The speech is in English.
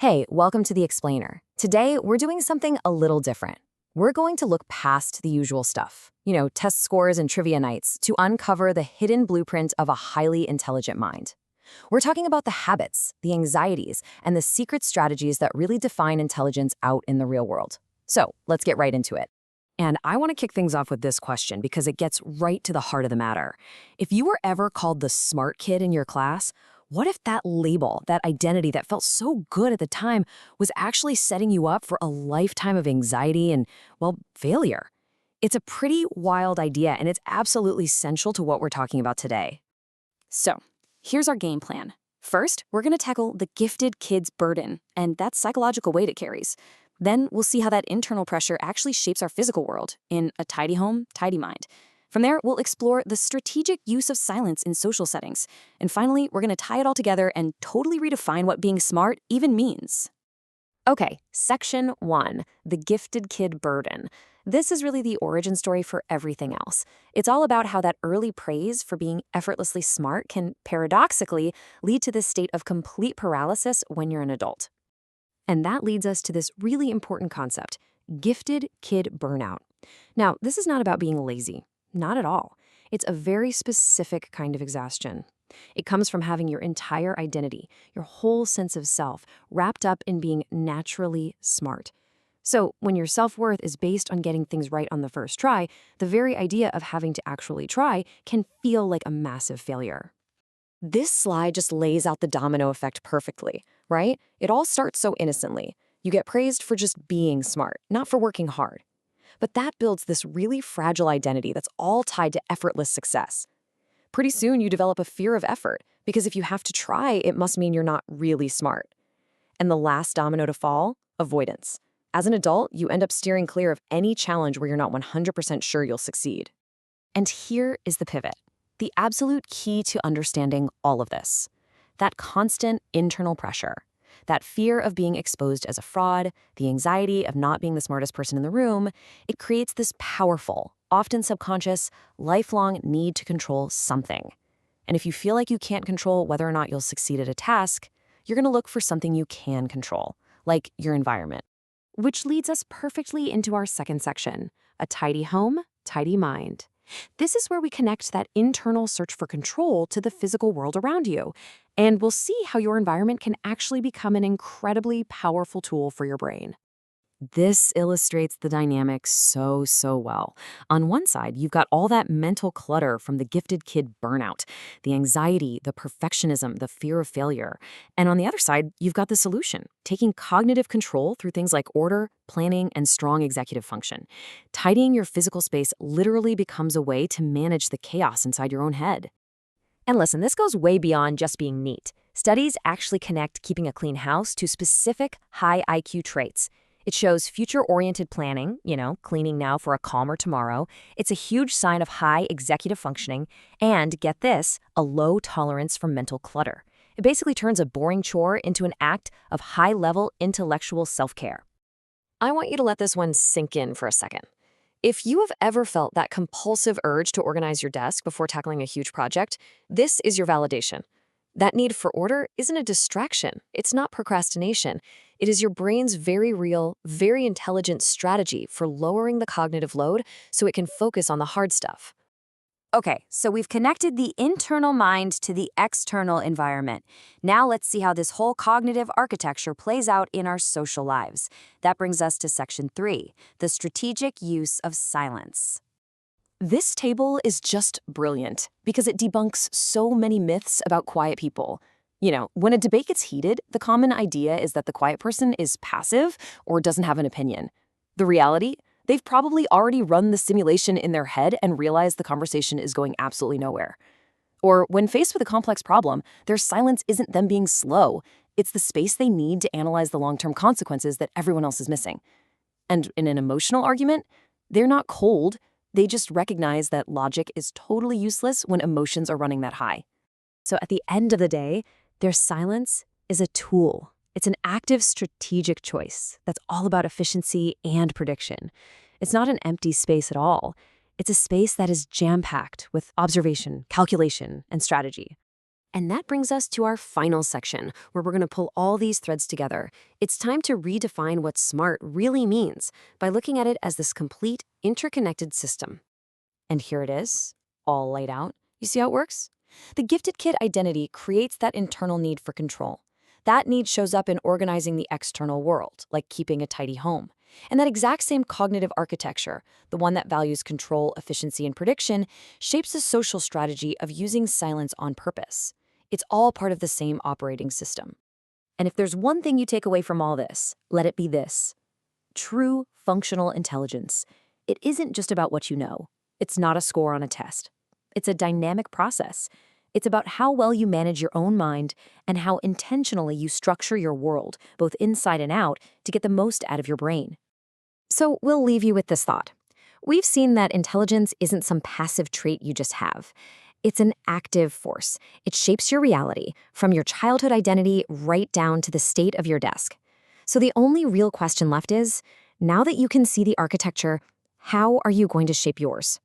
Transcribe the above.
Hey, welcome to The Explainer. Today, we're doing something a little different. We're going to look past the usual stuff, test scores and trivia nights, to uncover the hidden blueprint of a highly intelligent mind. We're talking about the habits, the anxieties, and the secret strategies that really define intelligence out in the real world. So, let's get right into it. And I want to kick things off with this question because it gets right to the heart of the matter. If you were ever called the smart kid in your class, what if that label, that identity that felt so good at the time, was actually setting you up for a lifetime of anxiety and, well, failure? It's a pretty wild idea, and it's absolutely central to what we're talking about today. So, here's our game plan. First, we're going to tackle the gifted kid's burden and that psychological weight it carries. Then we'll see how that internal pressure actually shapes our physical world in a tidy home, tidy mind. From there, we'll explore the strategic use of silence in social settings. And finally, we're going to tie it all together and totally redefine what being smart even means. Okay, section 1, the gifted kid burden. This is really the origin story for everything else. It's all about how that early praise for being effortlessly smart can paradoxically lead to this state of complete paralysis when you're an adult. And that leads us to this really important concept, gifted kid burnout. Now, this is not about being lazy. Not at all. It's a very specific kind of exhaustion. It comes from having your entire identity, your whole sense of self, wrapped up in being naturally smart. So when your self-worth is based on getting things right on the first try, the very idea of having to actually try can feel like a massive failure. This slide just lays out the domino effect perfectly, right? It all starts so innocently. You get praised for just being smart, not for working hard. But that builds this really fragile identity that's all tied to effortless success. Pretty soon you develop a fear of effort, because if you have to try, it must mean you're not really smart. And the last domino to fall? Avoidance. As an adult, you end up steering clear of any challenge where you're not 100% sure you'll succeed. And here is the pivot, the absolute key to understanding all of this. That constant internal pressure. That fear of being exposed as a fraud, the anxiety of not being the smartest person in the room, it creates this powerful, often subconscious, lifelong need to control something. And if you feel like you can't control whether or not you'll succeed at a task, you're going to look for something you can control, like your environment. Which leads us perfectly into our second section, a tidy home, tidy mind. This is where we connect that internal search for control to the physical world around you. And we'll see how your environment can actually become an incredibly powerful tool for your brain. This illustrates the dynamic so well. On one side, you've got all that mental clutter from the gifted kid burnout, the anxiety, the perfectionism, the fear of failure. And on the other side, you've got the solution, taking cognitive control through things like order, planning, and strong executive function. Tidying your physical space literally becomes a way to manage the chaos inside your own head. And listen, this goes way beyond just being neat. Studies actually connect keeping a clean house to specific high IQ traits. It shows future-oriented planning, cleaning now for a calmer tomorrow. It's a huge sign of high executive functioning and, get this, a low tolerance for mental clutter. It basically turns a boring chore into an act of high-level intellectual self-care. I want you to let this one sink in for a second. If you have ever felt that compulsive urge to organize your desk before tackling a huge project, this is your validation. That need for order isn't a distraction. It's not procrastination. It is your brain's very real, very intelligent strategy for lowering the cognitive load so it can focus on the hard stuff. Okay, so we've connected the internal mind to the external environment. Now let's see how this whole cognitive architecture plays out in our social lives. That brings us to section 3, the strategic use of silence. This table is just brilliant because it debunks so many myths about quiet people. When a debate gets heated, the common idea is that the quiet person is passive or doesn't have an opinion. The reality? They've probably already run the simulation in their head and realized the conversation is going absolutely nowhere. Or when faced with a complex problem, their silence isn't them being slow. It's the space they need to analyze the long-term consequences that everyone else is missing. And in an emotional argument, they're not cold. They just recognize that logic is totally useless when emotions are running that high. So at the end of the day, their silence is a tool. It's an active strategic choice that's all about efficiency and prediction. It's not an empty space at all. It's a space that is jam-packed with observation, calculation, and strategy. And that brings us to our final section, where we're going to pull all these threads together. It's time to redefine what smart really means by looking at it as this complete, interconnected system. And here it is, all laid out. You see how it works? The gifted kid identity creates that internal need for control. That need shows up in organizing the external world, like keeping a tidy home. And that exact same cognitive architecture, the one that values control, efficiency, and prediction, shapes the social strategy of using silence on purpose. It's all part of the same operating system. And if there's one thing you take away from all this, let it be this: true functional intelligence. It isn't just about what you know. It's not a score on a test. It's a dynamic process. It's about how well you manage your own mind and how intentionally you structure your world, both inside and out, to get the most out of your brain. So we'll leave you with this thought. We've seen that intelligence isn't some passive trait you just have. It's an active force. It shapes your reality, from your childhood identity right down to the state of your desk. So the only real question left is, now that you can see the architecture, how are you going to shape yours?